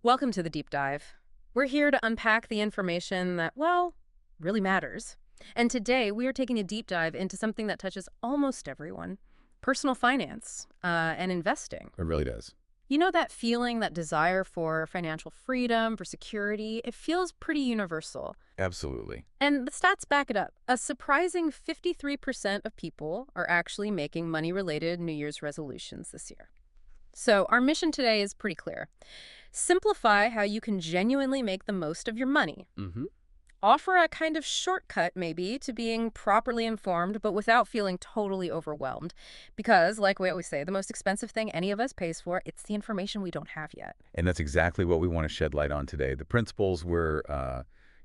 Welcome to the deep dive. We're here to unpack the information that, well, really matters. And today we are taking a deep dive into something that touches almost everyone: personal finance and investing. It really does. You know that feeling, that desire for financial freedom, for security? It feels pretty universal. Absolutely. And the stats back it up. A surprising 53% of people are actually making money-related New Year's resolutions this year. So our mission today is pretty clear. Simplify how you can genuinely make the most of your money. Mm-hmm. Offer a kind of shortcut, maybe, to being properly informed, but without feeling totally overwhelmed. Because, like we always say, the most expensive thing any of us pays for, it's the information we don't have yet. And that's exactly what we want to shed light on today. The principles we're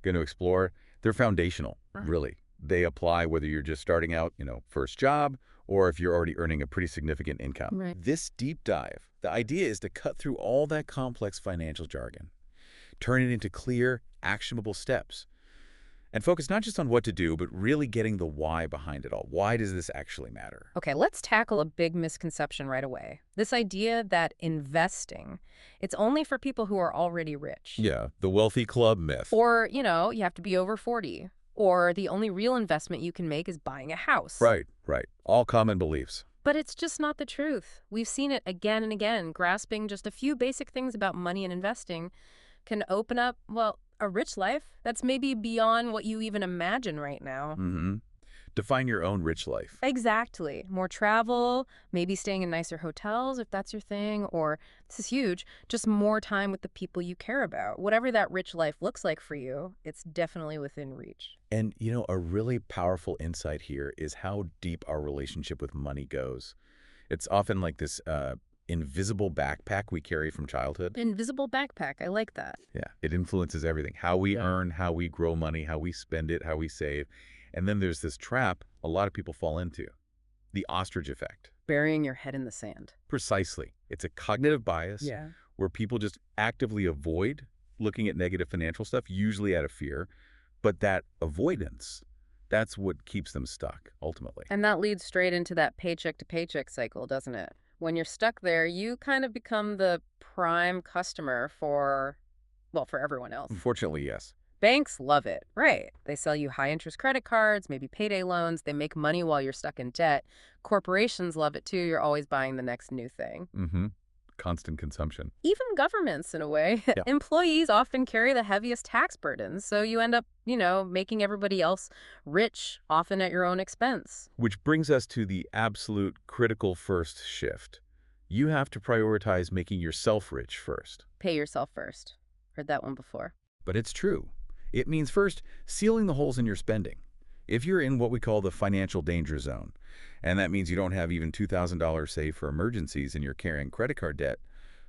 going to explore, they're foundational, really. They apply whether you're just starting out, first job, or if you're already earning a pretty significant income. Right. This deep dive, the idea is to cut through all that complex financial jargon, turn it into clear, actionable steps, and focus not just on what to do, but really getting the why behind it all. Why does this actually matter? Okay, let's tackle a big misconception right away. This idea that investing, it's only for people who are already rich. Yeah, the wealthy club myth. Or, you have to be over 40. Or the only real investment you can make is buying a house. Right. All common beliefs. But it's just not the truth. We've seen it again and again. Grasping just a few basic things about money and investing can open up, well, a rich life that's maybe beyond what you even imagine right now. Mm-hmm. Define your own rich life. Exactly. More travel, maybe staying in nicer hotels if that's your thing, or, this is huge, just more time with the people you care about. Whatever that rich life looks like for you, it's definitely within reach. And, a really powerful insight here is how deep our relationship with money goes. It's often like this invisible backpack we carry from childhood. Invisible backpack, I like that. Yeah, it influences everything. How we earn, how we grow money, how we spend it, how we save. And then there's this trap a lot of people fall into, the ostrich effect. Burying your head in the sand. Precisely. It's a cognitive bias where people just actively avoid looking at negative financial stuff, usually out of fear. But that avoidance, that's what keeps them stuck, ultimately. And that leads straight into that paycheck to paycheck cycle, doesn't it? When you're stuck there, you kind of become the prime customer for everyone else. Unfortunately, yes. Banks love it, right? They sell you high-interest credit cards, maybe payday loans. They make money while you're stuck in debt. Corporations love it, too. You're always buying the next new thing. Mm-hmm. Constant consumption. Even governments, in a way. Yeah. Employees often carry the heaviest tax burdens, so you end up, making everybody else rich, often at your own expense. Which brings us to the absolute critical first shift. You have to prioritize making yourself rich first. Pay yourself first. Heard that one before. But it's true. It means first, sealing the holes in your spending. If you're in what we call the financial danger zone, and that means you don't have even $2,000 saved for emergencies and you're carrying credit card debt,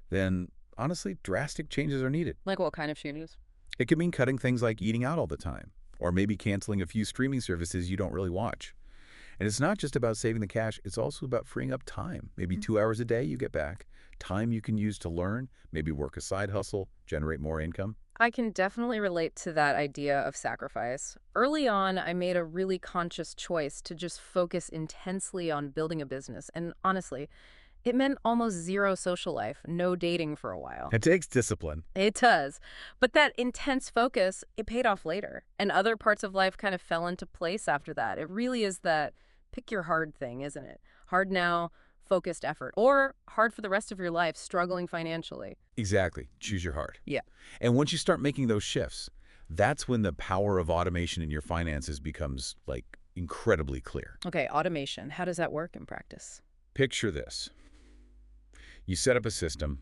then honestly, drastic changes are needed. Like what kind of changes? It could mean cutting things like eating out all the time, or maybe canceling a few streaming services you don't really watch. And it's not just about saving the cash, it's also about freeing up time. Maybe 2 hours a day you get back, time you can use to learn, maybe work a side hustle, generate more income. I can definitely relate to that idea of sacrifice. Early on, I made a really conscious choice to just focus intensely on building a business. And honestly, it meant almost zero social life, no dating for a while. It takes discipline. It does. But that intense focus, it paid off later. And other parts of life kind of fell into place after that. It really is that pick your hard thing, isn't it? Hard now, focused effort, or hard for the rest of your life, struggling financially. Exactly. Choose your heart. Yeah. And once you start making those shifts, that's when the power of automation in your finances becomes, incredibly clear. Okay, automation. How does that work in practice? Picture this. You set up a system.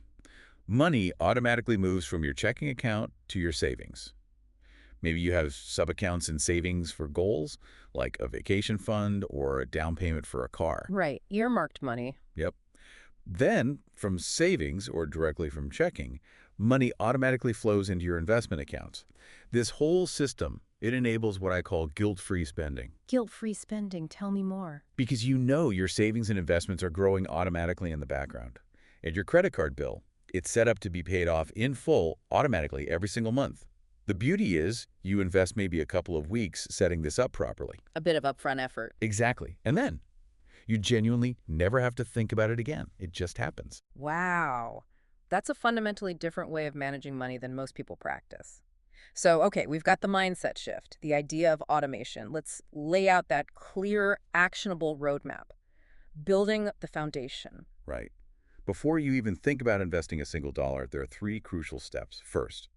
Money automatically moves from your checking account to your savings. Maybe you have sub-accounts and savings for goals, like a vacation fund or a down payment for a car. Right, earmarked money. Yep. Then, from savings or directly from checking, money automatically flows into your investment accounts. This whole system, it enables what I call guilt-free spending. Guilt-free spending, tell me more. Because you know your savings and investments are growing automatically in the background. And your credit card bill, it's set up to be paid off in full automatically every single month. The beauty is you invest maybe a couple of weeks setting this up properly. A bit of upfront effort. Exactly. And then you genuinely never have to think about it again. It just happens. Wow. That's a fundamentally different way of managing money than most people practice. So, okay, we've got the mindset shift, the idea of automation. Let's lay out that clear, actionable roadmap, building the foundation. Right. Before you even think about investing a single dollar, there are three crucial steps. First,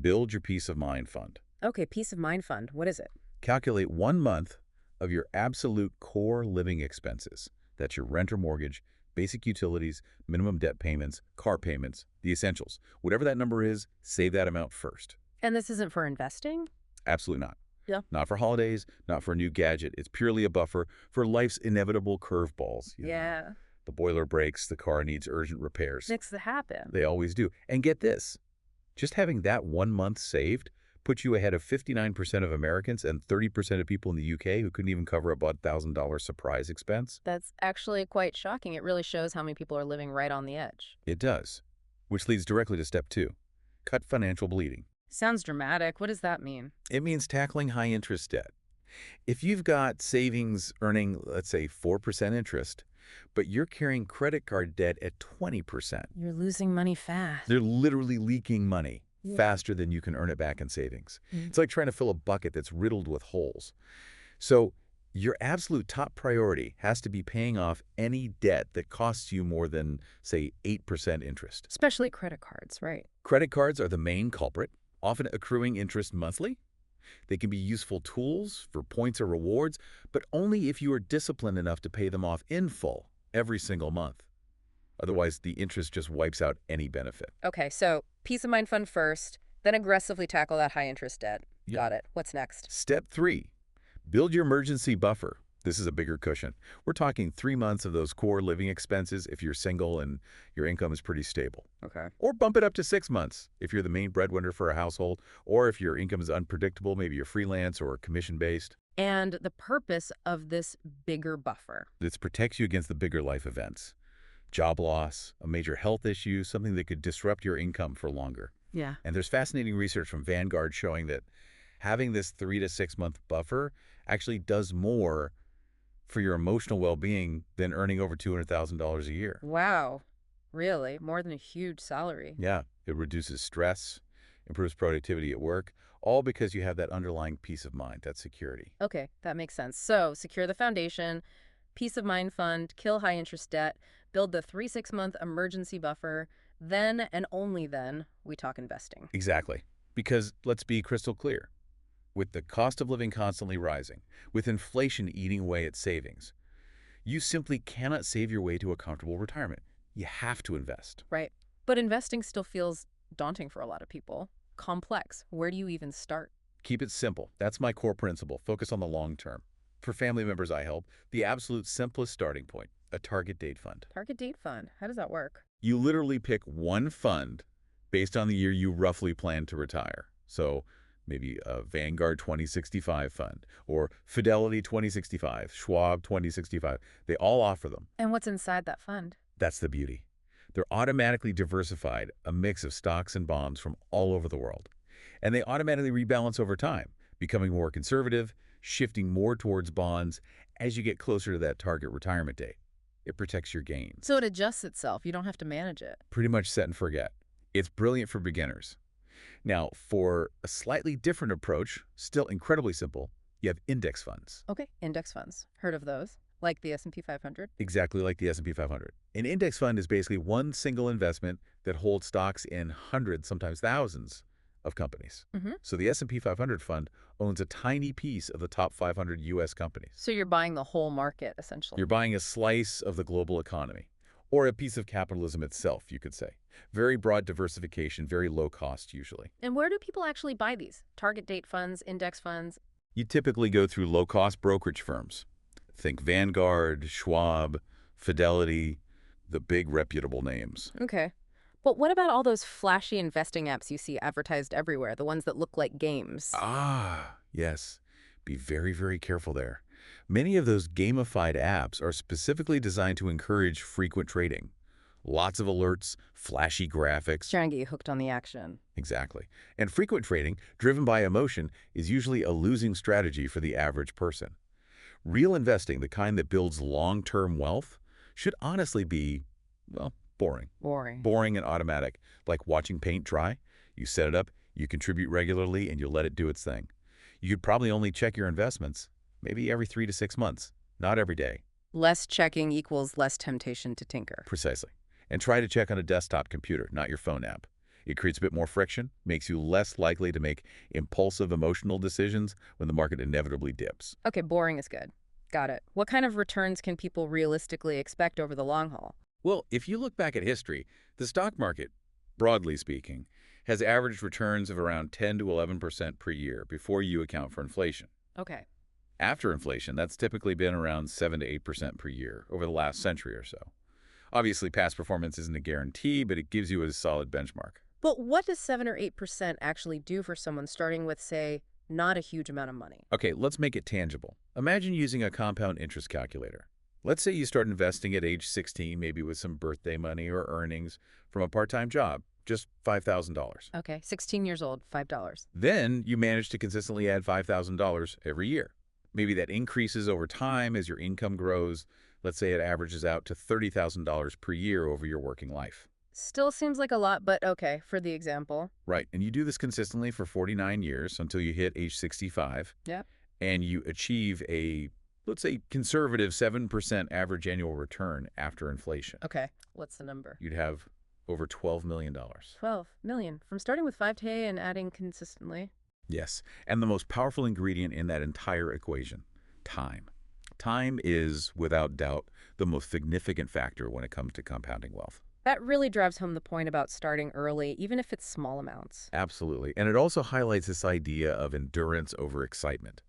build your peace of mind fund. Okay, peace of mind fund. What is it? Calculate 1 month of your absolute core living expenses. That's your rent or mortgage, basic utilities, minimum debt payments, car payments, the essentials. Whatever that number is, save that amount first. And this isn't for investing? Absolutely not. Yeah. Not for holidays, not for a new gadget. It's purely a buffer for life's inevitable curveballs. Yeah. The boiler breaks, the car needs urgent repairs. Makes it happen. They always do. And get this, just having that 1 month saved puts you ahead of 59% of Americans and 30% of people in the UK who couldn't even cover a $1,000 surprise expense. That's actually quite shocking. It really shows how many people are living right on the edge. It does, which leads directly to step 2, cut financial bleeding. Sounds dramatic. What does that mean? It means tackling high-interest debt. If you've got savings earning, let's say, 4% interest, but you're carrying credit card debt at 20%, You're losing money fast. they're literally leaking money Yeah. faster than you can earn it back in savings. Mm. It's like trying to fill a bucket that's riddled with holes. So your absolute top priority has to be paying off any debt that costs you more than, say, 8% interest. Especially credit cards, right? Credit cards are the main culprit, often accruing interest monthly. They can be useful tools for points or rewards, but only if you are disciplined enough to pay them off in full every single month. Otherwise, the interest just wipes out any benefit. Okay, so peace of mind fund first, then aggressively tackle that high interest debt. Yep. Got it. What's next? Step 3, build your emergency buffer. This is a bigger cushion. We're talking 3 months of those core living expenses if you're single and your income is pretty stable. Okay. Or bump it up to 6 months if you're the main breadwinner for a household, or if your income is unpredictable, maybe you're freelance or commission-based. And the purpose of this bigger buffer. This protects you against the bigger life events. Job loss, a major health issue, something that could disrupt your income for longer. Yeah. And there's fascinating research from Vanguard showing that having this 3 to 6 month buffer actually does more for your emotional well-being than earning over $200,000 a year. Wow. Really? More than a huge salary. Yeah, it reduces stress, improves productivity at work, all because you have that underlying peace of mind, that security. Okay, that makes sense. So, secure the foundation, peace of mind fund, kill high interest debt, build the 3-6 month emergency buffer, then and only then we talk investing. Exactly. Because let's be crystal clear. With the cost of living constantly rising, with inflation eating away at savings, you simply cannot save your way to a comfortable retirement. You have to invest. Right. But investing still feels daunting for a lot of people. Complex. Where do you even start? Keep it simple. That's my core principle. Focus on the long term. For family members I help, the absolute simplest starting point, a target date fund. Target date fund. How does that work? You literally pick one fund based on the year you roughly plan to retire. So maybe a Vanguard 2065 fund or Fidelity 2065, Schwab 2065. They all offer them. And what's inside that fund? That's the beauty. They're automatically diversified, a mix of stocks and bonds from all over the world. And they automatically rebalance over time, becoming more conservative, shifting more towards bonds as you get closer to that target retirement date. It protects your gains. So it adjusts itself. You don't have to manage it. Pretty much set and forget. It's brilliant for beginners. Now, for a slightly different approach, still incredibly simple, you have index funds. Okay, index funds. Heard of those? Like the S&P 500? Exactly like the S&P 500. An index fund is basically one single investment that holds stocks in hundreds, sometimes thousands, of companies. Mm-hmm. So the S&P 500 fund owns a tiny piece of the top 500 U.S. companies. So you're buying the whole market, essentially. You're buying a slice of the global economy, or a piece of capitalism itself, you could say. Very broad diversification, very low cost usually. And where do people actually buy these? Target date funds, index funds? You typically go through low-cost brokerage firms. Think Vanguard, Schwab, Fidelity, the big reputable names. Okay. But what about all those flashy investing apps you see advertised everywhere, the ones that look like games? Ah, yes. Be very, very careful there. Many of those gamified apps are specifically designed to encourage frequent trading. Lots of alerts, flashy graphics. Trying to get you hooked on the action. Exactly. And frequent trading, driven by emotion, is usually a losing strategy for the average person. Real investing, the kind that builds long-term wealth, should honestly be, well, Boring. Boring. Boring and automatic. Like watching paint dry. You set it up, you contribute regularly, and you let it do its thing. You could probably only check your investments maybe every 3 to 6 months, not every day. Less checking equals less temptation to tinker. Precisely. And try to check on a desktop computer, not your phone app. It creates a bit more friction, makes you less likely to make impulsive emotional decisions when the market inevitably dips. Okay, boring is good. Got it. What kind of returns can people realistically expect over the long haul? Well, if you look back at history, the stock market, broadly speaking, has averaged returns of around 10 to 11% per year before you account for inflation. Okay. After inflation, that's typically been around 7 to 8% per year over the last century or so. Obviously, past performance isn't a guarantee, but it gives you a solid benchmark. But what does 7 or 8% actually do for someone starting with, say, not a huge amount of money? Okay, let's make it tangible. Imagine using a compound interest calculator. Let's say you start investing at age 16, maybe with some birthday money or earnings from a part-time job, just $5,000. Okay, 16 years old, $5. Then you manage to consistently add $5,000 every year. Maybe that increases over time as your income grows. Let's say it averages out to $30,000 per year over your working life. Still seems like a lot, but okay, for the example. Right, and you do this consistently for 49 years until you hit age 65. Yep. And you achieve a, let's say, conservative 7% average annual return after inflation. Okay, what's the number? You'd have over $12 million. 12 million. From starting with 5K and adding consistently. Yes, and the most powerful ingredient in that entire equation, time. Time is, without doubt, the most significant factor when it comes to compounding wealth. That really drives home the point about starting early, even if it's small amounts. Absolutely, and it also highlights this idea of endurance over excitement.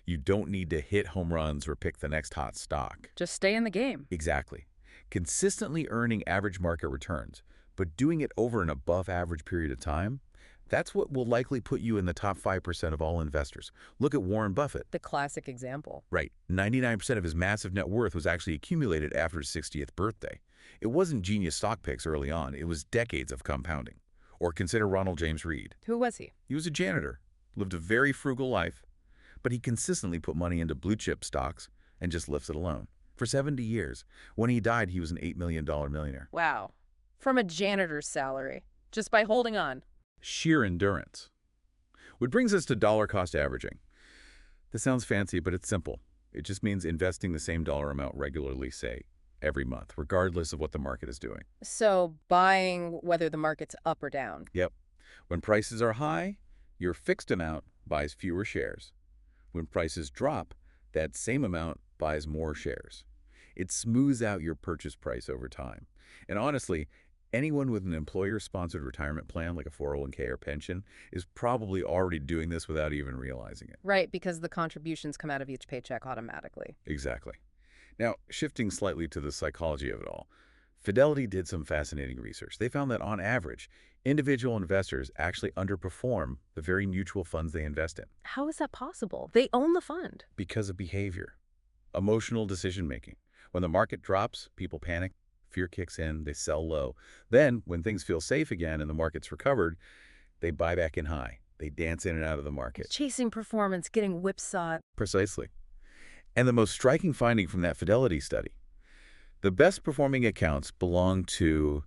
You don't need to hit home runs or pick the next hot stock. Just stay in the game. Exactly. Consistently earning average market returns, but doing it over an above-average period of time, that's what will likely put you in the top 5% of all investors. Look at Warren Buffett. The classic example. Right. 99% of his massive net worth was actually accumulated after his 60th birthday. It wasn't genius stock picks early on. It was decades of compounding. Or consider Ronald James Reed. Who was he? He was a janitor, lived a very frugal life, but he consistently put money into blue-chip stocks and just left it alone. For 70 years. When he died, he was an $8 million millionaire. Wow. From a janitor's salary. Just by holding on. Sheer endurance. Which brings us to dollar cost averaging. This sounds fancy, but it's simple. It just means investing the same dollar amount regularly, say, every month, regardless of what the market is doing. So buying whether the market's up or down. Yep. When prices are high, your fixed amount buys fewer shares. When prices drop, that same amount buys more shares. It smooths out your purchase price over time. And honestly, anyone with an employer-sponsored retirement plan like a 401k or pension is probably already doing this without even realizing it. Right, because the contributions come out of each paycheck automatically. Exactly. Now, shifting slightly to the psychology of it all, Fidelity did some fascinating research. They found that on average, individual investors actually underperform the very mutual funds they invest in. How is that possible? They own the fund. Because of behavior, emotional decision-making. When the market drops, people panic. Fear kicks in, they sell low. Then, when things feel safe again and the market's recovered, they buy back in high. They dance in and out of the market. Chasing performance, getting whipsawed. Precisely. And the most striking finding from that Fidelity study, the best performing accounts belong to,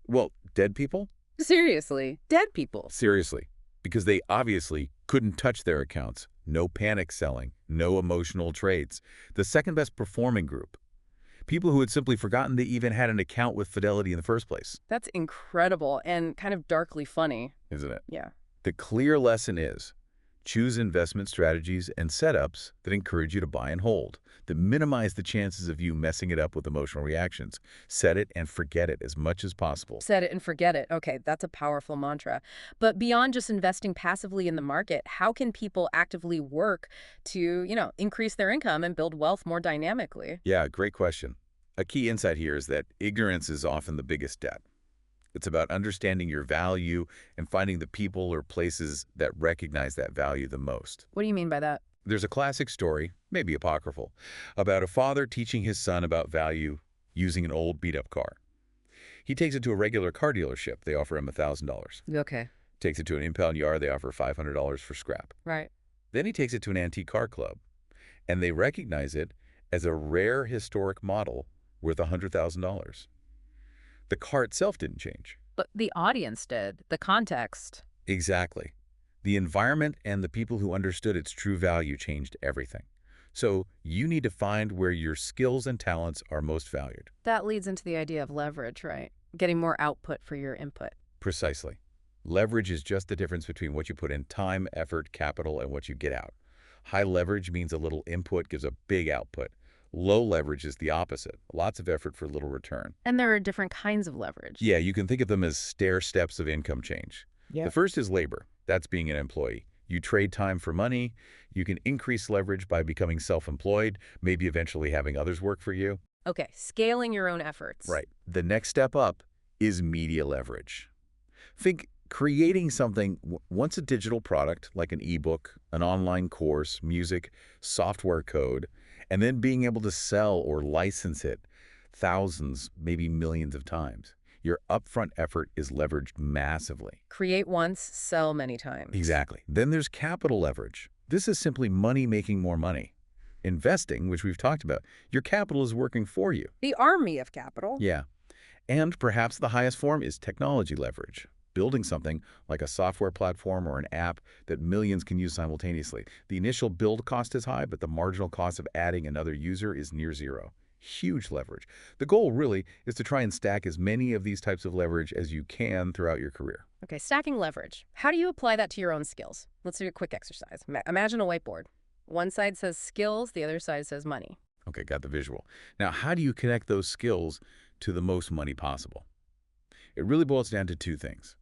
well, dead people? Seriously, dead people. Seriously. Because they obviously couldn't touch their accounts. No panic selling, no emotional trades. The second best performing group. People who had simply forgotten they even had an account with Fidelity in the first place. That's incredible and kind of darkly funny. Isn't it? Yeah. The clear lesson is, choose investment strategies and setups that encourage you to buy and hold, that minimize the chances of you messing it up with emotional reactions. Set it and forget it as much as possible. Set it and forget it. Okay, that's a powerful mantra. But beyond just investing passively in the market, how can people actively work to, increase their income and build wealth more dynamically? Yeah, great question. A key insight here is that ignorance is often the biggest debt. It's about understanding your value and finding the people or places that recognize that value the most. What do you mean by that? There's a classic story, maybe apocryphal, about a father teaching his son about value using an old beat-up car. He takes it to a regular car dealership. They offer him $1,000. Okay. Takes it to an impound yard. They offer $500 for scrap. Right. Then he takes it to an antique car club, and they recognize it as a rare historic model worth $100,000. The car itself didn't change. But the audience did, the context. Exactly. The environment and the people who understood its true value changed everything. So you need to find where your skills and talents are most valued. That leads into the idea of leverage, right? Getting more output for your input. Precisely. Leverage is just the difference between what you put in time, effort, capital, and what you get out. High leverage means a little input gives a big output. Low leverage is the opposite. Lots of effort for little return. And there are different kinds of leverage. Yeah, you can think of them as stair steps of income change. Yeah. The first is labor. That's being an employee. You trade time for money. You can increase leverage by becoming self-employed, maybe eventually having others work for you. Okay, scaling your own efforts. Right. The next step up is media leverage. Think creating something, once a digital product, like an ebook, an online course, music, software code, and then being able to sell or license it thousands, maybe millions of times. Your upfront effort is leveraged massively. Create once, sell many times. Exactly. Then there's capital leverage. This is simply money making more money. Investing, which we've talked about, your capital is working for you. The army of capital. Yeah. And perhaps the highest form is technology leverage. Building something like a software platform or an app that millions can use simultaneously. The initial build cost is high, but the marginal cost of adding another user is near zero. Huge leverage. The goal really is to try and stack as many of these types of leverage as you can throughout your career. Okay, stacking leverage. How do you apply that to your own skills? Let's do a quick exercise. Imagine a whiteboard. One side says skills, the other side says money. Okay, got the visual. Now, how do you connect those skills to the most money possible? It really boils down to two things: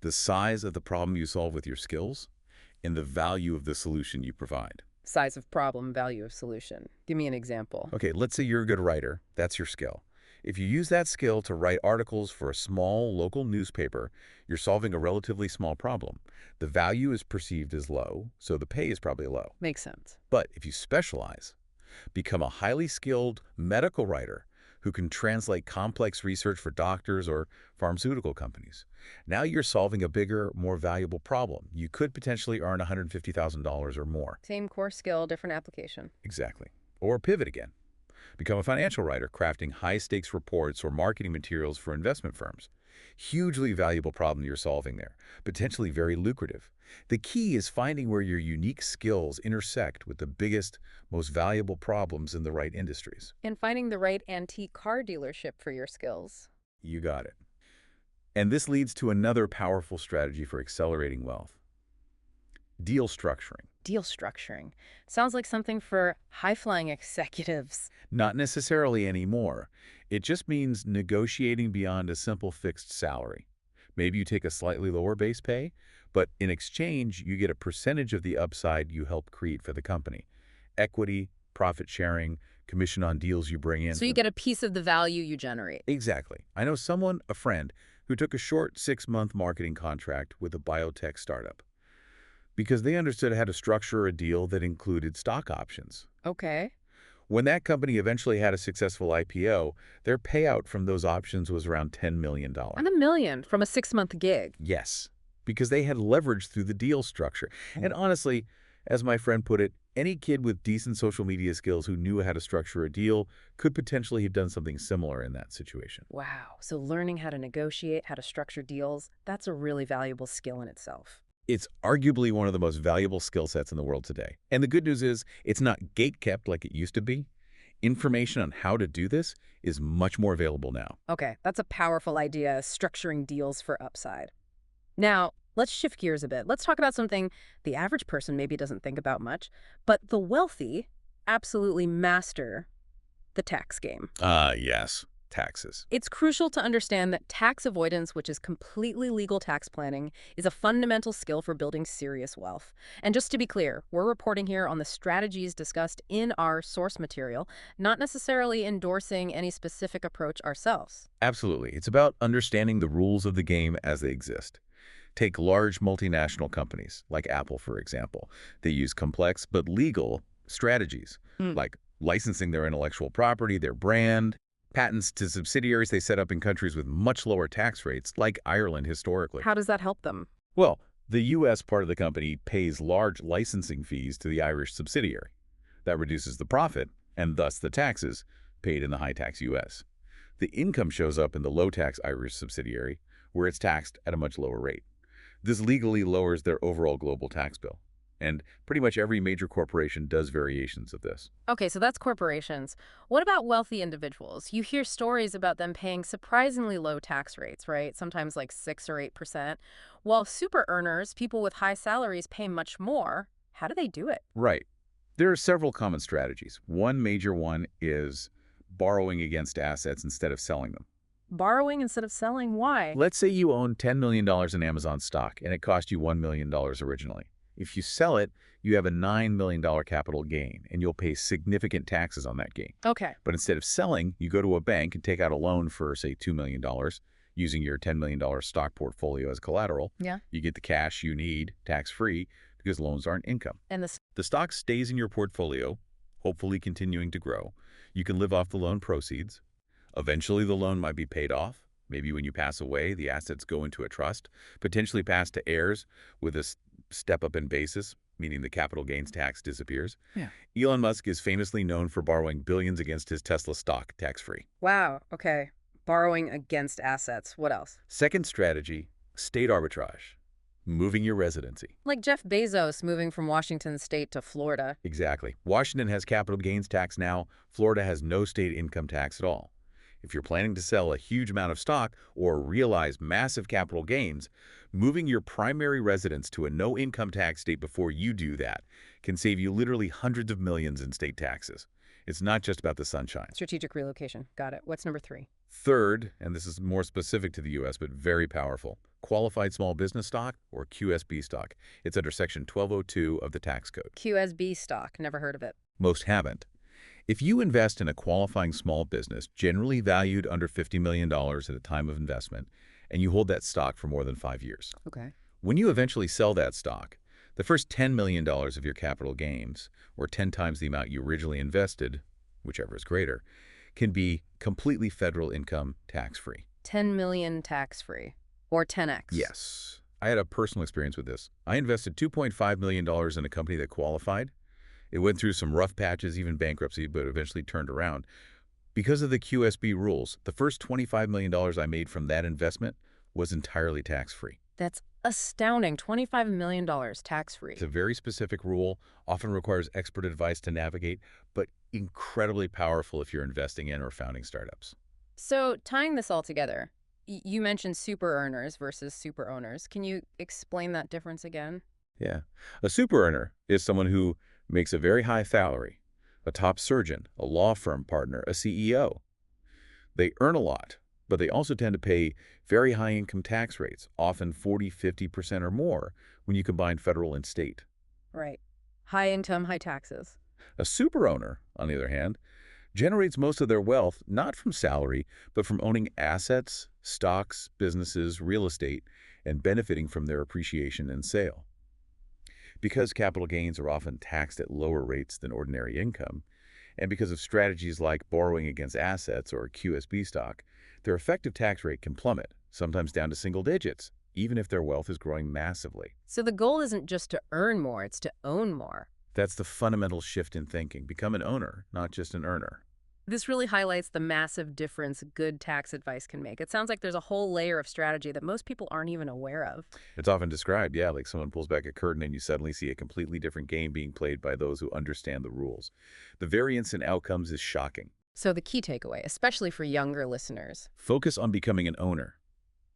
the size of the problem you solve with your skills and the value of the solution you provide. Size of problem, value of solution. Give me an example. Okay, let's say you're a good writer. That's your skill. If you use that skill to write articles for a small local newspaper, you're solving a relatively small problem. The value is perceived as low, so the pay is probably low. Makes sense. But if you specialize, become a highly skilled medical writer who can translate complex research for doctors or pharmaceutical companies, now you're solving a bigger, more valuable problem. You could potentially earn $150,000 or more. Same core skill, different application. Exactly. Or pivot again. Become a financial writer crafting high-stakes reports or marketing materials for investment firms. Hugely valuable problem you're solving there, potentially very lucrative. The key is finding where your unique skills intersect with the biggest, most valuable problems in the right industries. And finding the right antique car dealership for your skills. You got it. And this leads to another powerful strategy for accelerating wealth: deal structuring. Deal structuring. Sounds like something for high-flying executives. Not necessarily anymore. It just means negotiating beyond a simple fixed salary. Maybe you take a slightly lower base pay, but in exchange, you get a percentage of the upside you help create for the company. Equity, profit sharing, commission on deals you bring in. So you get a piece of the value you generate. Exactly. I know someone, a friend, who took a short 6-month marketing contract with a biotech startup because they understood how to structure a deal that included stock options. Okay. When that company eventually had a successful IPO, their payout from those options was around $10 million. And $1 million from a 6-month gig. Yes, because they had leverage through the deal structure. And honestly, as my friend put it, any kid with decent social media skills who knew how to structure a deal could potentially have done something similar in that situation. Wow. So learning how to negotiate, how to structure deals, that's a really valuable skill in itself. It's arguably one of the most valuable skill sets in the world today. And the good news is, it's not gatekept like it used to be. Information on how to do this is much more available now. Okay, that's a powerful idea, structuring deals for upside. Now, let's shift gears a bit. Let's talk about something the average person maybe doesn't think about much, but the wealthy absolutely master: the tax game. Yes. Taxes. It's crucial to understand that tax avoidance, which is completely legal tax planning, is a fundamental skill for building serious wealth. And just to be clear, we're reporting here on the strategies discussed in our source material, not necessarily endorsing any specific approach ourselves. Absolutely. It's about understanding the rules of the game as they exist. Take large multinational companies, like Apple, for example. They use complex but legal strategies, like licensing their intellectual property, their brand, patents to subsidiaries they set up in countries with much lower tax rates, like Ireland historically. How does that help them? Well, the U.S. part of the company pays large licensing fees to the Irish subsidiary. That reduces the profit, and thus the taxes, paid in the high-tax U.S. The income shows up in the low-tax Irish subsidiary, where it's taxed at a much lower rate. This legally lowers their overall global tax bill. And pretty much every major corporation does variations of this. Okay, so that's corporations. What about wealthy individuals? You hear stories about them paying surprisingly low tax rates, right? Sometimes like 6 or 8%. While super earners, people with high salaries, pay much more. How do they do it? Right. There are several common strategies. One major one is borrowing against assets instead of selling them. Borrowing instead of selling? Why? Let's say you own $10 million in Amazon stock and it cost you $1 million originally. If you sell it, you have a $9 million capital gain, and you'll pay significant taxes on that gain. Okay. But instead of selling, you go to a bank and take out a loan for, say, $2 million, using your $10 million stock portfolio as collateral. Yeah. You get the cash you need, tax-free, because loans aren't income. And this. The stock stays in your portfolio, hopefully continuing to grow. You can live off the loan proceeds. Eventually, the loan might be paid off. Maybe when you pass away, the assets go into a trust, potentially passed to heirs with a step up in basis, meaning the capital gains tax disappears. Yeah. Elon Musk is famously known for borrowing billions against his Tesla stock tax-free. Wow. Okay. Borrowing against assets. What else? Second strategy, state arbitrage, moving your residency. Like Jeff Bezos moving from Washington state to Florida. Exactly. Washington has capital gains tax now. Florida has no state income tax at all. If you're planning to sell a huge amount of stock or realize massive capital gains, moving your primary residence to a no-income tax state before you do that can save you literally hundreds of millions in state taxes. It's not just about the sunshine. Strategic relocation. Got it. What's number 3? Third, and this is more specific to the U.S. but very powerful, qualified small business stock or QSB stock. It's under Section 1202 of the tax code. QSB stock. Never heard of it. Most haven't. If you invest in a qualifying small business, generally valued under $50 million at the time of investment, and you hold that stock for more than 5 years. Okay. When you eventually sell that stock, the first $10 million of your capital gains, or 10 times the amount you originally invested, whichever is greater, can be completely federal income tax-free. 10 million tax-free. Or 10x. Yes. I had a personal experience with this. I invested $2.5 million in a company that qualified. It went through some rough patches, even bankruptcy, but eventually turned around. Because of the QSB rules, the first $25 million I made from that investment was entirely tax-free. That's astounding. $25 million tax-free. It's a very specific rule, often requires expert advice to navigate, but incredibly powerful if you're investing in or founding startups. So tying this all together, you mentioned super earners versus super owners. Can you explain that difference again? Yeah. A super earner is someone who makes a very high salary, a top surgeon, a law firm partner, a CEO. They earn a lot, but they also tend to pay very high income tax rates, often 40, 50% or more when you combine federal and state. Right. High income, high taxes. A super owner, on the other hand, generates most of their wealth not from salary, but from owning assets, stocks, businesses, real estate, and benefiting from their appreciation and sale. Because capital gains are often taxed at lower rates than ordinary income, and because of strategies like borrowing against assets or QSB stock, their effective tax rate can plummet, sometimes down to single digits, even if their wealth is growing massively. So the goal isn't just to earn more, it's to own more. That's the fundamental shift in thinking. Become an owner, not just an earner. This really highlights the massive difference good tax advice can make. It sounds like there's a whole layer of strategy that most people aren't even aware of. It's often described, yeah, like someone pulls back a curtain and you suddenly see a completely different game being played by those who understand the rules. The variance in outcomes is shocking. So the key takeaway, especially for younger listeners. Focus on becoming an owner.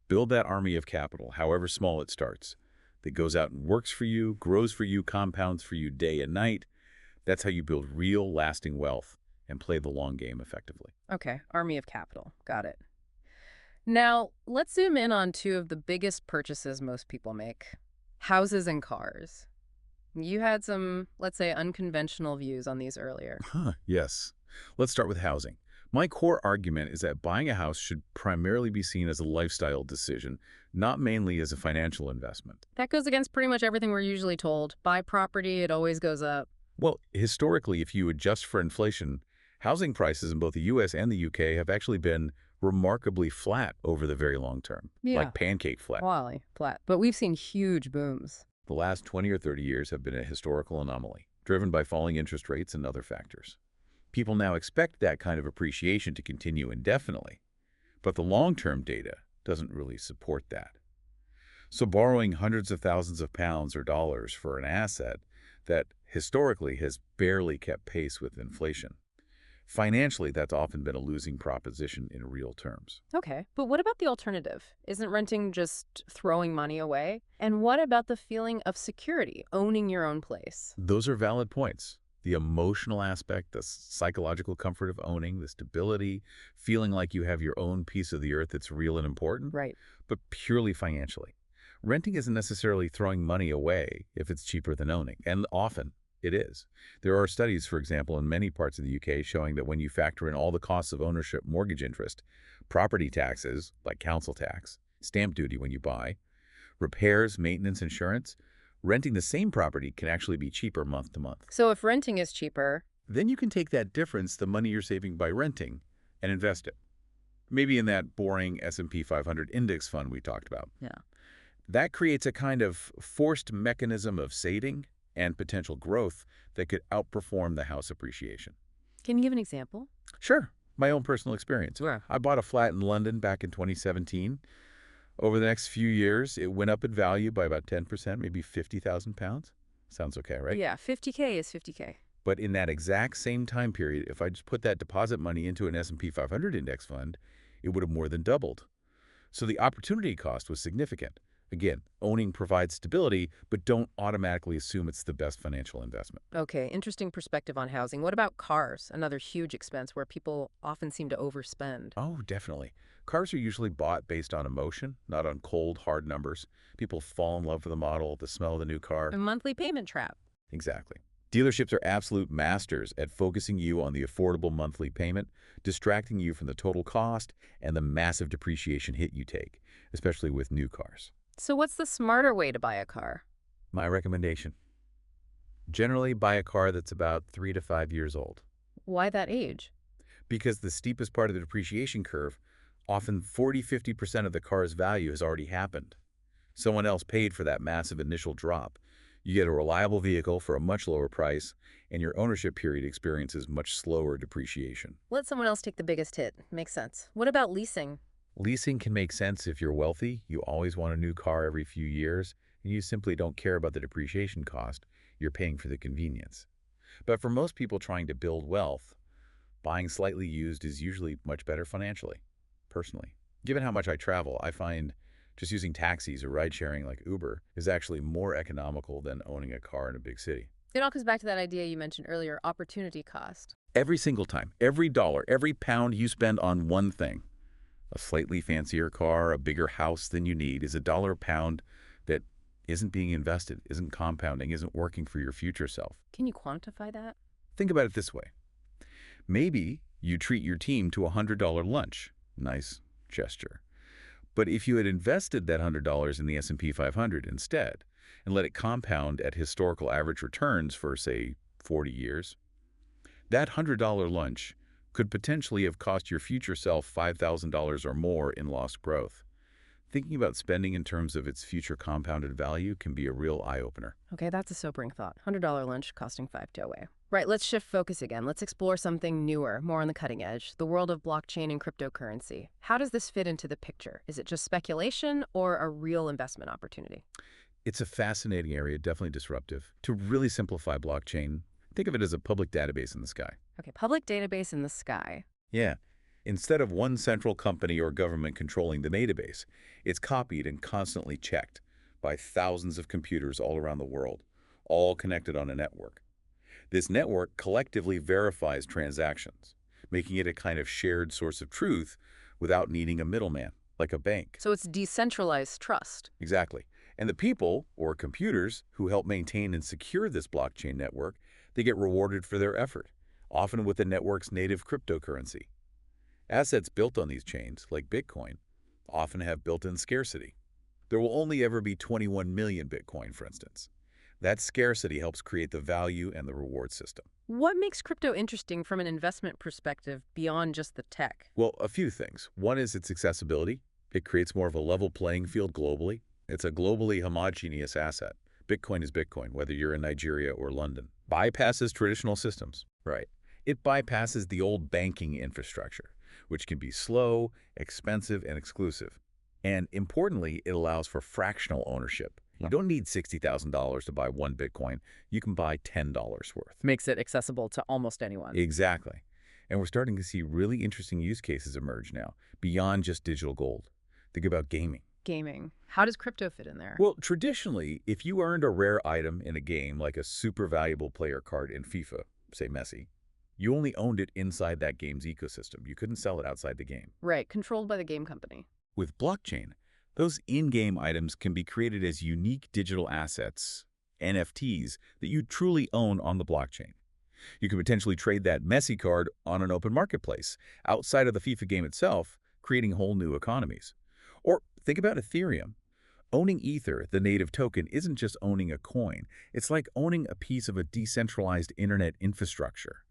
Build that army of capital, however small it starts, that goes out and works for you, grows for you, compounds for you day and night. That's how you build real, lasting wealth and play the long game effectively. Okay, army of capital. Got it. Now, let's zoom in on 2 of the biggest purchases most people make. Houses and cars. You had some, let's say, unconventional views on these earlier. Yes. Let's start with housing. My core argument is that buying a house should primarily be seen as a lifestyle decision, not mainly as a financial investment. That goes against pretty much everything we're usually told. Buy property, it always goes up. Well, historically, if you adjust for inflation, housing prices in both the U.S. and the U.K. have actually been remarkably flat over the very long term, like pancake flat. Wally, flat. But we've seen huge booms. The last 20 or 30 years have been a historical anomaly, driven by falling interest rates and other factors. People now expect that kind of appreciation to continue indefinitely. But the long-term data doesn't really support that. So borrowing hundreds of thousands of pounds or dollars for an asset that historically has barely kept pace with inflation. Financially, that's often been a losing proposition in real terms. Okay, but what about the alternative? Isn't renting just throwing money away? And what about the feeling of security, owning your own place? Those are valid points. The emotional aspect, the psychological comfort of owning, the stability, feeling like you have your own piece of the earth that's real and important, Right. but purely financially. Renting isn't necessarily throwing money away if it's cheaper than owning, and often it is. There are studies, for example, in many parts of the UK showing that when you factor in all the costs of ownership, mortgage interest, property taxes, like council tax, stamp duty when you buy, repairs, maintenance, insurance, renting the same property can actually be cheaper month to month. So if renting is cheaper, Then you can take that difference, the money you're saving by renting, and invest it. Maybe in that boring S&P 500 index fund we talked about. yeah. That creates a kind of forced mechanism of saving and potential growth that could outperform the house appreciation. Can you give an example? Sure, my own personal experience. Yeah. I bought a flat in London back in 2017. Over the next few years, it went up in value by about 10%, maybe 50,000 pounds. Sounds okay, right? Yeah, 50K is 50K. But in that exact same time period, if I just put that deposit money into an S&P 500 index fund, it would have more than doubled. So the opportunity cost was significant. Again, owning provides stability, but don't automatically assume it's the best financial investment. Okay, interesting perspective on housing. What about cars? Another huge expense where people often seem to overspend. Oh, definitely. Cars are usually bought based on emotion, not on cold, hard numbers. People fall in love with the model, the smell of the new car. A monthly payment trap. Exactly. Dealerships are absolute masters at focusing you on the affordable monthly payment, distracting you from the total cost and the massive depreciation hit you take, especially with new cars. So what's the smarter way to buy a car? My recommendation: generally buy a car that's about 3 to 5 years old, Why that age? because the steepest part of the depreciation curve, often 40–50% of the car's value has already happened. Someone else paid for that massive initial drop. You get a reliable vehicle for a much lower price, and your ownership period experiences much slower depreciation. Let someone else take the biggest hit. Makes sense. What about leasing? Leasing can make sense if you're wealthy, you always want a new car every few years, and you simply don't care about the depreciation cost. You're paying for the convenience. But for most people trying to build wealth, buying slightly used is usually much better financially, personally. Given how much I travel, I find just using taxis or ride-sharing like Uber is actually more economical than owning a car in a big city. It all comes back to that idea you mentioned earlier, opportunity cost. Every single time, every dollar, every pound you spend on one thing, a slightly fancier car, a bigger house than you need, is a dollar a pound that isn't being invested, isn't compounding, isn't working for your future self. Can you quantify that? Think about it this way. Maybe you treat your team to a $100 lunch. Nice gesture. But if you had invested that $100 in the S&P 500 instead and let it compound at historical average returns for, say, 40 years, that $100 lunch could potentially have cost your future self $5,000 or more in lost growth. Thinking about spending in terms of its future compounded value can be a real eye-opener. Okay, that's a sobering thought. $100 lunch costing 5 to away. Right, let's shift focus again. Let's explore something newer, more on the cutting edge, the world of blockchain and cryptocurrency. How does this fit into the picture? Is it just speculation or a real investment opportunity? It's a fascinating area, definitely disruptive. To really simplify blockchain, think of it as a public database in the sky. Okay, public database in the sky. Yeah. Instead of one central company or government controlling the database, it's copied and constantly checked by thousands of computers all around the world, all connected on a network. This network collectively verifies transactions, making it a kind of shared source of truth without needing a middleman, like a bank. So it's decentralized trust. Exactly. And the people, or computers, who help maintain and secure this blockchain network, they get rewarded for their effort, often with the network's native cryptocurrency. Assets built on these chains, like Bitcoin, often have built-in scarcity. There will only ever be 21 million Bitcoin, for instance. That scarcity helps create the value and the reward system. What makes crypto interesting from an investment perspective beyond just the tech? Well, a few things. One is its accessibility. It creates more of a level playing field globally. It's a globally homogeneous asset. Bitcoin is Bitcoin, whether you're in Nigeria or London. Bypasses traditional systems. Right. It bypasses the old banking infrastructure. which can be slow, expensive, and exclusive. And importantly, it allows for fractional ownership. You don't need $60,000 to buy one Bitcoin. You can buy $10 worth. Makes it accessible to almost anyone. Exactly. And we're starting to see really interesting use cases emerge now, beyond just digital gold. Think about gaming. Gaming. How does crypto fit in there? Well, traditionally, if you earned a rare item in a game like a super valuable player card in FIFA, say Messi, you only owned it inside that game's ecosystem. You couldn't sell it outside the game. Right, controlled by the game company. With blockchain, those in-game items can be created as unique digital assets, NFTs, that you truly own on the blockchain. You could potentially trade that Messi card on an open marketplace outside of the FIFA game itself, creating whole new economies. Or think about Ethereum. Owning Ether, the native token, isn't just owning a coin. It's like owning a piece of a decentralized internet infrastructure.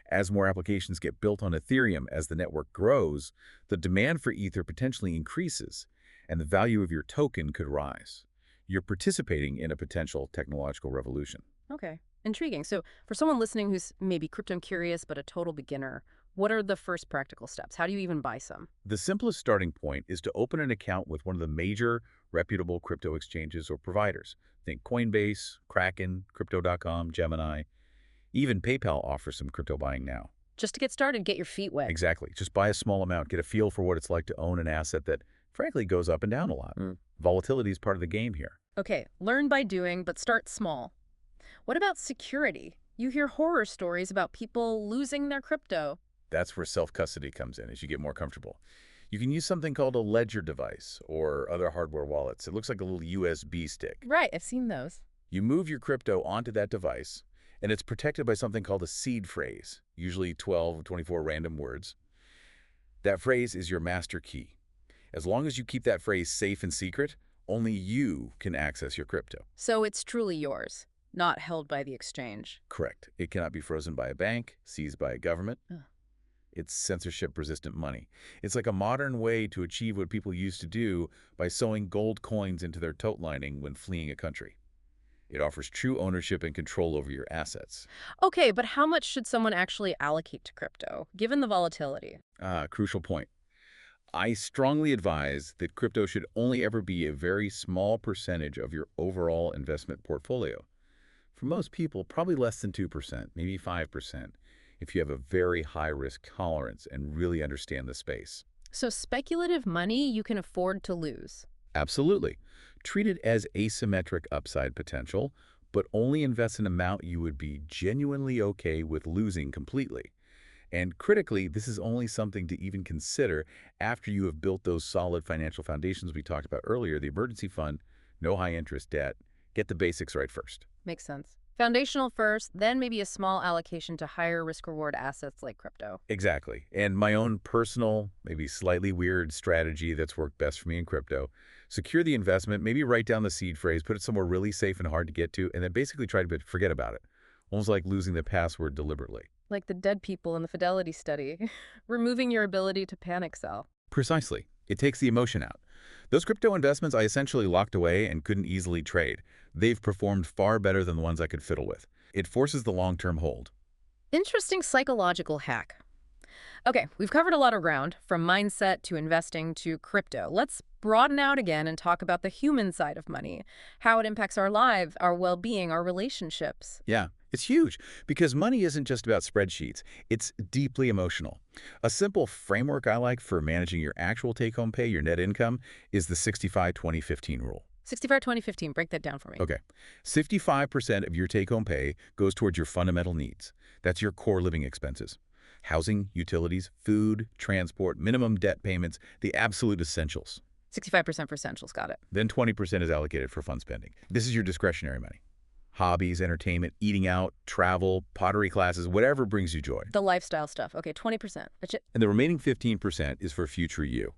As more applications get built on Ethereum as the network grows, the demand for Ether potentially increases, and the value of your token could rise. You're participating in a potential technological revolution. Okay, intriguing. So for someone listening who's maybe crypto curious but a total beginner, what are the first practical steps? How do you even buy some? The simplest starting point is to open an account with one of the major reputable crypto exchanges or providers. Think Coinbase, Kraken, Crypto.com, Gemini. Even PayPal offers some crypto buying now. Just to get started, get your feet wet. Exactly. Just buy a small amount, get a feel for what it's like to own an asset that, frankly, goes up and down a lot. Volatility is part of the game here. Okay, learn by doing, but start small. What about security? You hear horror stories about people losing their crypto. That's where self-custody comes in as you get more comfortable. You can use something called a ledger device or other hardware wallets. It looks like a little USB stick. Right, I've seen those. You move your crypto onto that device, and it's protected by something called a seed phrase, usually 12 or 24 random words. That phrase is your master key. As long as you keep that phrase safe and secret, only you can access your crypto. So it's truly yours, not held by the exchange. Correct. It cannot be frozen by a bank, seized by a government. Ugh. It's censorship-resistant money. It's like a modern way to achieve what people used to do by sewing gold coins into their tote lining when fleeing a country. It offers true ownership and control over your assets. Okay, but how much should someone actually allocate to crypto, given the volatility? Crucial point. I strongly advise that crypto should only ever be a very small percentage of your overall investment portfolio. For most people, probably less than 2%, maybe 5%, if you have a very high-risk tolerance and really understand the space. So speculative money you can afford to lose. Absolutely. Treat it as asymmetric upside potential, but only invest an amount you would be genuinely okay with losing completely. And critically, this is only something to even consider after you have built those solid financial foundations we talked about earlier, the emergency fund, no high-interest debt. Get the basics right first. Makes sense. Foundational first, then maybe a small allocation to higher risk-reward assets like crypto. Exactly. And my own personal, maybe slightly weird strategy that's worked best for me in crypto, secure the investment, maybe write down the seed phrase, put it somewhere really safe and hard to get to, and then basically try to forget about it. Almost like losing the password deliberately. Like the dead people in the Fidelity study, removing your ability to panic sell. Precisely. It takes the emotion out. Those crypto investments I essentially locked away and couldn't easily trade. They've performed far better than the ones I could fiddle with. It forces the long-term hold. Interesting psychological hack. Okay, we've covered a lot of ground, from mindset to investing to crypto. Let's broaden out again and talk about the human side of money, how it impacts our lives, our well-being, our relationships. Yeah, it's huge because money isn't just about spreadsheets. It's deeply emotional. A simple framework I like for managing your actual take-home pay, your net income, is the 65-20-15 rule. 65-20-15, break that down for me. Okay. 65% of your take-home pay goes towards your fundamental needs. That's your core living expenses. Housing, utilities, food, transport, minimum debt payments, the absolute essentials. 65% for essentials, got it. Then 20% is allocated for fun spending. This is your discretionary money. Hobbies, entertainment, eating out, travel, pottery classes, whatever brings you joy. The lifestyle stuff. Okay, 20%. And the remaining 15% is for future you.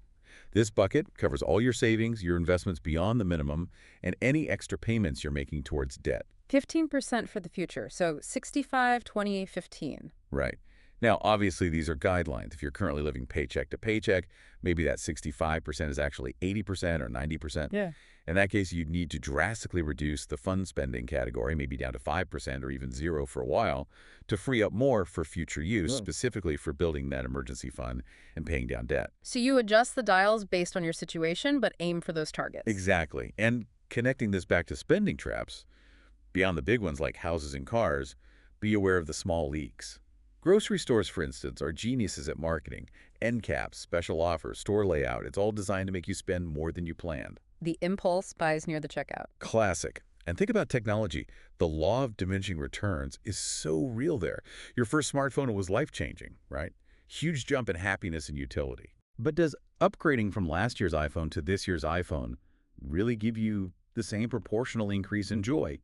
This bucket covers all your savings, your investments beyond the minimum, and any extra payments you're making towards debt. 15% for the future, so 65-20-15. Right. Now, obviously, these are guidelines. If you're currently living paycheck to paycheck, maybe that 65% is actually 80% or 90%. Yeah. In that case, you'd need to drastically reduce the fund spending category, maybe down to 5% or even 0 for a while, to free up more for future use, Whoa. specifically for building that emergency fund and paying down debt. So you adjust the dials based on your situation, but aim for those targets. Exactly. And connecting this back to spending traps, beyond the big ones like houses and cars, be aware of the small leaks. Grocery stores, for instance, are geniuses at marketing. End caps, special offers, store layout. It's all designed to make you spend more than you planned. The impulse buys near the checkout. Classic. And think about technology. The law of diminishing returns is so real there. Your first smartphone was life-changing, right? Huge jump in happiness and utility. But does upgrading from last year's iPhone to this year's iPhone really give you the same proportional increase in joy?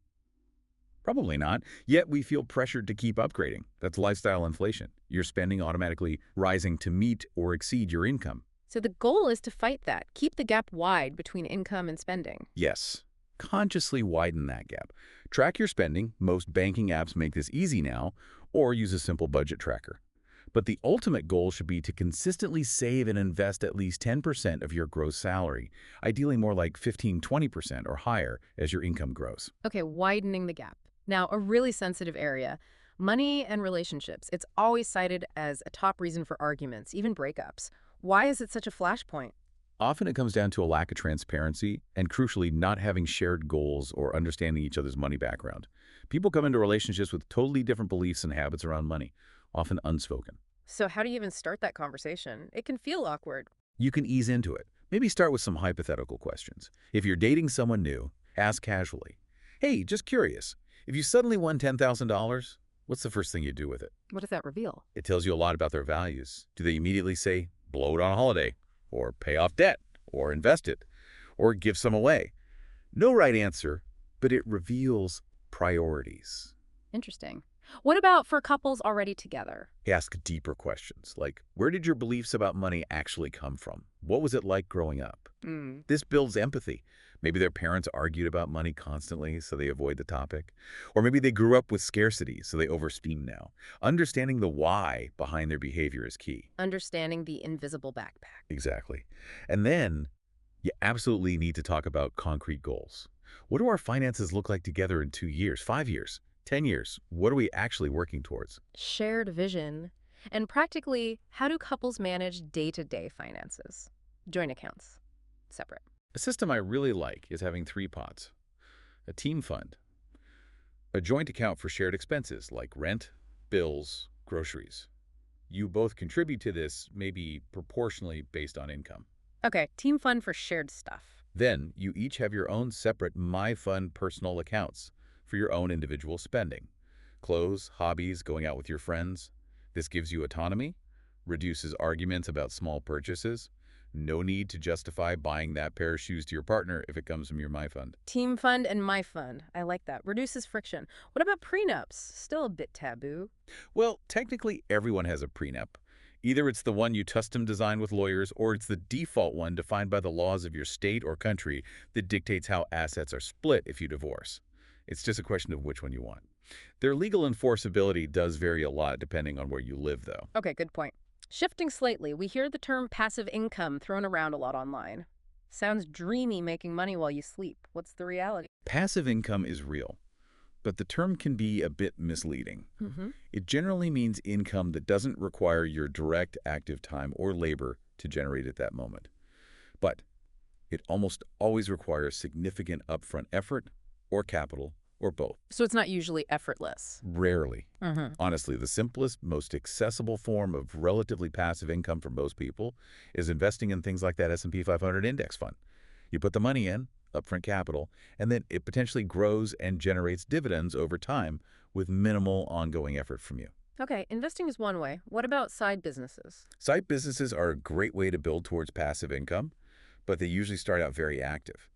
Probably not. Yet we feel pressured to keep upgrading. That's lifestyle inflation. Your spending automatically rising to meet or exceed your income. So the goal is to fight that, keep the gap wide between income and spending. Yes. Consciously widen that gap. Track your spending. Most banking apps make this easy now, or use a simple budget tracker. But the ultimate goal should be to consistently save and invest at least 10% of your gross salary, ideally more like 15–20% or higher as your income grows. Okay, widening the gap. Now, a really sensitive area, money and relationships. It's always cited as a top reason for arguments, even breakups. Why is it such a flashpoint? Often it comes down to a lack of transparency and, crucially, not having shared goals or understanding each other's money background. People come into relationships with totally different beliefs and habits around money, often unspoken. So how do you even start that conversation? It can feel awkward. You can ease into it. Maybe start with some hypothetical questions. If you're dating someone new, ask casually, "Hey, just curious, if you suddenly won $10,000, what's the first thing you do with it?" What does that reveal? It tells you a lot about their values. Do they immediately say, blow it on a holiday, or pay off debt, or invest it, or give some away? No right answer, but it reveals priorities. Interesting. What about for couples already together? Ask deeper questions, like, where did your beliefs about money actually come from? What was it like growing up? This builds empathy. Maybe their parents argued about money constantly, so they avoid the topic. Or maybe they grew up with scarcity, so they overspend now. Understanding the why behind their behavior is key. Understanding the invisible backpack. Exactly. And then you absolutely need to talk about concrete goals. What do our finances look like together in 2 years, 5 years, 10 years? What are we actually working towards? Shared vision. And practically, how do couples manage day-to-day finances? Joint accounts. Separate. A system I really like is having 3 pots. A team fund, a joint account for shared expenses like rent, bills, groceries. You both contribute to this, maybe proportionally based on income. Okay, team fund for shared stuff. Then you each have your own separate My Fund personal accounts for your own individual spending. Clothes, hobbies, going out with your friends. This gives you autonomy, reduces arguments about small purchases. No need to justify buying that pair of shoes to your partner if it comes from your My Fund. Team fund and my fund. I like that. Reduces friction. What about prenups? Still a bit taboo. Well, technically everyone has a prenup. Either it's the one you custom design with lawyers, or it's the default one defined by the laws of your state or country that dictates how assets are split if you divorce. It's just a question of which one you want. Their legal enforceability does vary a lot depending on where you live, though. Okay, good point. Shifting slightly, we hear the term passive income thrown around a lot online. Sounds dreamy, making money while you sleep. What's the reality? Passive income is real, but the term can be a bit misleading. It generally means income that doesn't require your direct active time or labor to generate at that moment. But it almost always requires significant upfront effort or capital or both. So it's not usually effortless. Rarely. Honestly, the simplest, most accessible form of relatively passive income for most people is investing in things like that S&P 500 index fund. You put the money in, upfront capital, and then it potentially grows and generates dividends over time with minimal ongoing effort from you. Okay, investing is one way. What about side businesses? Side businesses are a great way to build towards passive income, but they usually start out very active.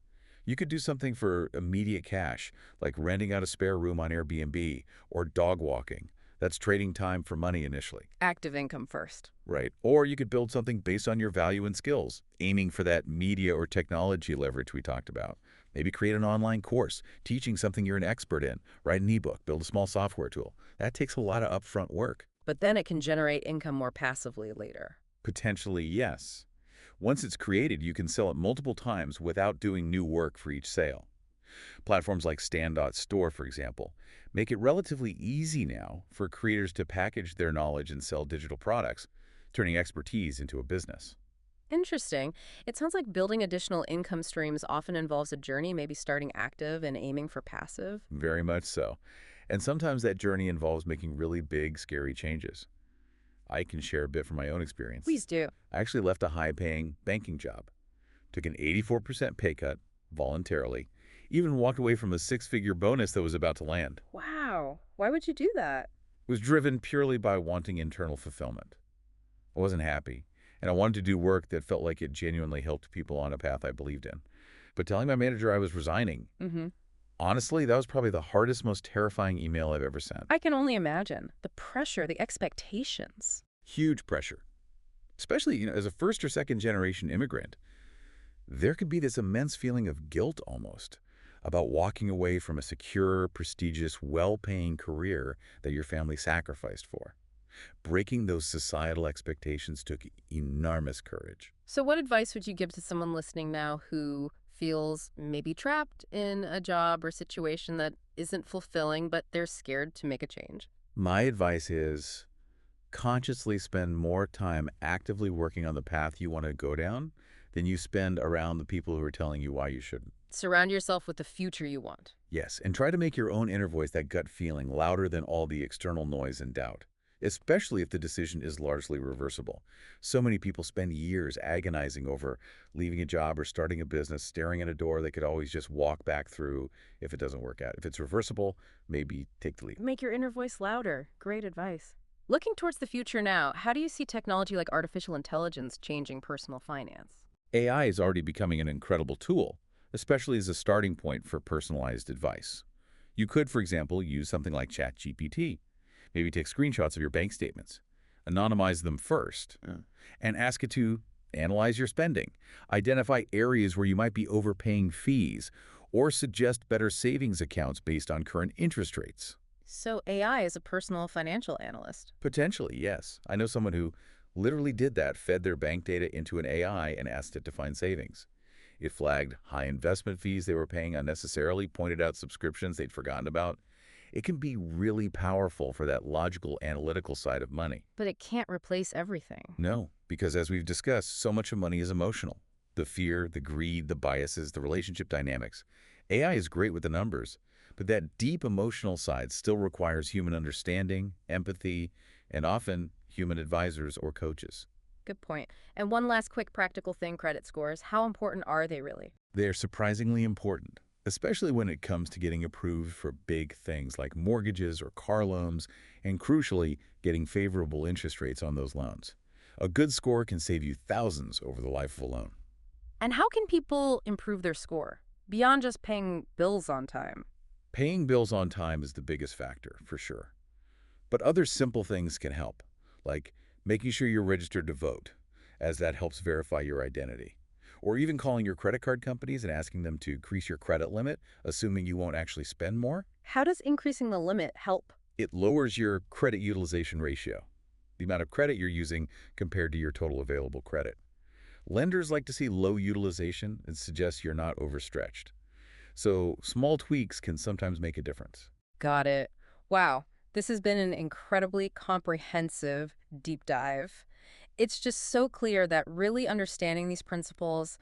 You could do something for immediate cash, like renting out a spare room on Airbnb or dog walking. That's trading time for money initially. Active income first. Right. Or you could build something based on your value and skills, aiming for that media or technology leverage we talked about. Maybe create an online course, teaching something you're an expert in. Write an ebook, build a small software tool. That takes a lot of upfront work. But then it can generate income more passively later. Potentially, yes. Once it's created, you can sell it multiple times without doing new work for each sale. Platforms like Stand.store, for example, make it relatively easy now for creators to package their knowledge and sell digital products, turning expertise into a business. Interesting. It sounds like building additional income streams often involves a journey, maybe starting active and aiming for passive. Very much so. And sometimes that journey involves making really big, scary changes. I can share a bit from my own experience. Please do. I actually left a high-paying banking job, took an 84% pay cut voluntarily, even walked away from a six-figure bonus that was about to land. Wow. Why would you do that? Was driven purely by wanting internal fulfillment. I wasn't happy, and I wanted to do work that felt like it genuinely helped people on a path I believed in. But telling my manager I was resigning, Mm-hmm. honestly, that was probably the hardest, most terrifying email I've ever sent. I can only imagine. The pressure, the expectations. Huge pressure. Especially, as a first or second generation immigrant, there could be this immense feeling of guilt almost about walking away from a secure, prestigious, well-paying career that your family sacrificed for. Breaking those societal expectations took enormous courage. So what advice would you give to someone listening now who feels maybe trapped in a job or situation that isn't fulfilling, but they're scared to make a change? My advice is consciously spend more time actively working on the path you want to go down than you spend around the people who are telling you why you shouldn't. Surround yourself with the future you want. Yes, and try to make your own inner voice, that gut feeling, louder than all the external noise and doubt, especially if the decision is largely reversible. So many people spend years agonizing over leaving a job or starting a business, staring at a door they could always just walk back through if it doesn't work out. If it's reversible, maybe take the leap. Make your inner voice louder. Great advice. Looking towards the future now, how do you see technology like artificial intelligence changing personal finance? AI is already becoming an incredible tool, especially as a starting point for personalized advice. You could, for example, use something like ChatGPT. Maybe take screenshots of your bank statements, anonymize them first, and ask it to analyze your spending, identify areas where you might be overpaying fees, or suggest better savings accounts based on current interest rates. So AI is a personal financial analyst. Potentially, yes. I know someone who literally did that, fed their bank data into an AI and asked it to find savings. It flagged high investment fees they were paying unnecessarily, pointed out subscriptions they'd forgotten about. It can be really powerful for that logical, analytical side of money. But it can't replace everything. No, because as we've discussed, so much of money is emotional. The fear, the greed, the biases, the relationship dynamics. AI is great with the numbers, but that deep emotional side still requires human understanding, empathy, and often human advisors or coaches. Good point. And one last quick practical thing, credit scores. How important are they really? They're surprisingly important, especially when it comes to getting approved for big things like mortgages or car loans, and crucially, getting favorable interest rates on those loans. A good score can save you thousands over the life of a loan. And how can people improve their score beyond just paying bills on time? Paying bills on time is the biggest factor, for sure. But other simple things can help, like making sure you're registered to vote, as that helps verify your identity. Or even calling your credit card companies and asking them to increase your credit limit, assuming you won't actually spend more. How does increasing the limit help? It lowers your credit utilization ratio, the amount of credit you're using compared to your total available credit. Lenders like to see low utilization and suggest you're not overstretched. So small tweaks can sometimes make a difference. Got it. Wow. This has been an incredibly comprehensive deep dive. It's just so clear that really understanding these principles,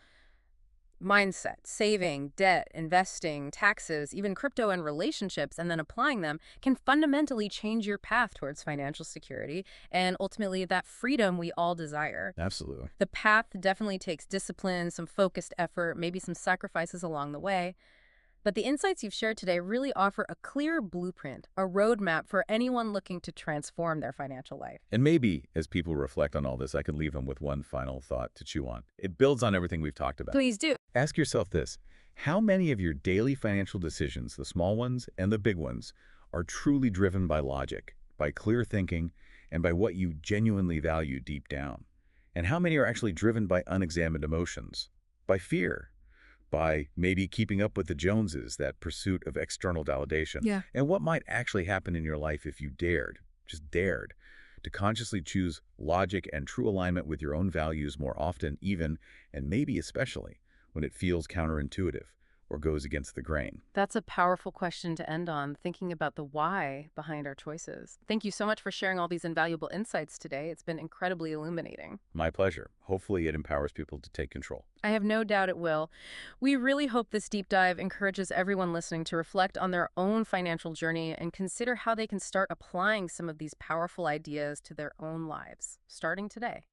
mindset, saving, debt, investing, taxes, even crypto and relationships, and then applying them can fundamentally change your path towards financial security and ultimately that freedom we all desire. Absolutely. The path definitely takes discipline, some focused effort, maybe some sacrifices along the way. But the insights you've shared today really offer a clear blueprint, a roadmap for anyone looking to transform their financial life. And maybe, as people reflect on all this, I can leave them with one final thought to chew on. It builds on everything we've talked about. Please do. Ask yourself this: how many of your daily financial decisions, the small ones and the big ones, are truly driven by logic, by clear thinking, and by what you genuinely value deep down? And how many are actually driven by unexamined emotions, by fear, by maybe keeping up with the Joneses, that pursuit of external validation? Yeah. And what might actually happen in your life if you dared, just dared, to consciously choose logic and true alignment with your own values more often, even, and maybe especially, when it feels counterintuitive or goes against the grain. That's a powerful question to end on, thinking about the why behind our choices. Thank you so much for sharing all these invaluable insights today. It's been incredibly illuminating. My pleasure. Hopefully it empowers people to take control. I have no doubt it will. We really hope this deep dive encourages everyone listening to reflect on their own financial journey and consider how they can start applying some of these powerful ideas to their own lives, starting today.